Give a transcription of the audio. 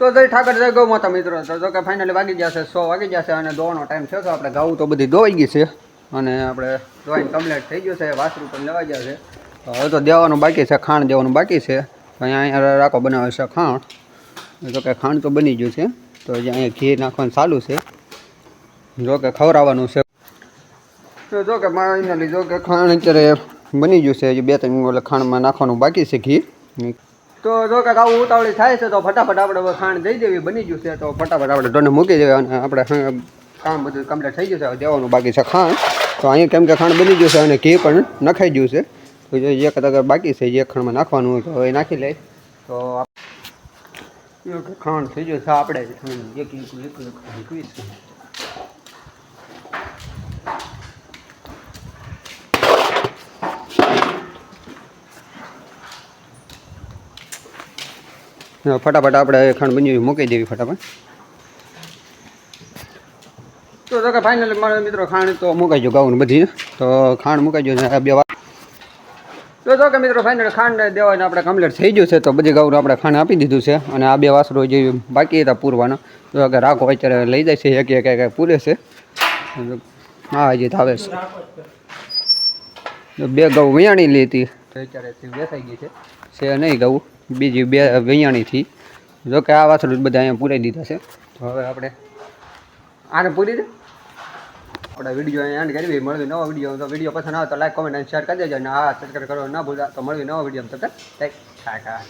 તો જય ઠાકર જય ગૌ માતા મિત્રો. તો જો કે ફાઇનલી વાગી જશે 100 વાગી જશે અને દોવાનો ટાઈમ છે. તો આપણે ઘઉં તો બધી દોવાઈ ગઈ છે અને આપણે દોઈને કમ્પ્લીટ થઈ ગયું છે. વાસરું પણ લેવાઈ જશે. તો હવે તો દેવાનું બાકી છે, ખાંડ દેવાનું બાકી છે. તો અહીંયા રાખો બનાવે છે ખાંડ. જો કે ખાંડ તો બની ગયું છે. તો અહીંયા ઘી નાખવાનું ચાલુ છે. જો કે ખવડાવવાનું છે. તો જો કે ફાઇનલી જો કે ખાંડ અત્યારે બની ગયું છે. 2-3 ખાંડમાં નાખવાનું બાકી છે ઘી. તો જો કે આવું ઉતાવળી થાય છે તો ફટાફટ આપણે ખાંડ દઈ દેવી. બની ગયું છે તો ફટાફટ આપણે ડોને મૂકી દેવી અને આપણે કામ બધું કમ્પ્લીટ થઈ ગયું છે. દેવાનું બાકી છે ખાંડ. તો અહીંયા કેમ કે ખાંડ બની ગયું છે અને ઘી પણ નખાઈ ગયું છે. તો જે કદાચ બાકી છે જે ખાંડમાં નાખવાનું હોય તો એ નાખી લે. તો ખાંડ થઈ ગયું છે આપણે ફટાફટ આપણે ખાંડ બની મૂકી દેવી ફટાફટ. તો જો કે ફાઇનલી મારા મિત્રો ખાંડ તો મુકાઈ ગયું ઘઉં બધી. તો ખાંડ મુકાઈ ગયું છે 2 વાર. તો જો કે મિત્રો ફાઇનલી ખાંડ દેવાને આપણે કમ્પ્લીટ થઈ ગયું છે. તો બધી ઘઉં આપણે ખાંડ આપી દીધું છે અને આ 2 વાસરો જે બાકી હતા પૂરવાના તો કે રાખો અત્યારે લઈ જાય છે. એક પૂરે છે. હા હજી આવે છે. 2 ઘઉં વૈયાણી લીધી તો અત્યારે વેસાઈ ગઈ છે નહીં ઘઉં. બીજી 2 વૈયાણીથી. જો કે આ વાસરો બધા અહીંયા પૂરાઈ દીધા છે. તો હવે આપણે આને પૂરી દે. આપણે વિડીયો અહીંયા એન્ડ કરવી. મળવી નવો વિડીયો. તો વિડીયો પસંદ આવે તો લાઈક કોમેન્ટ અને શેર કરી દેજો અને સબસ્ક્રાઈબ કરવાનું ના ભૂલતા. તો મળવી નવો વિડીયો. તબ તક ઠાકા.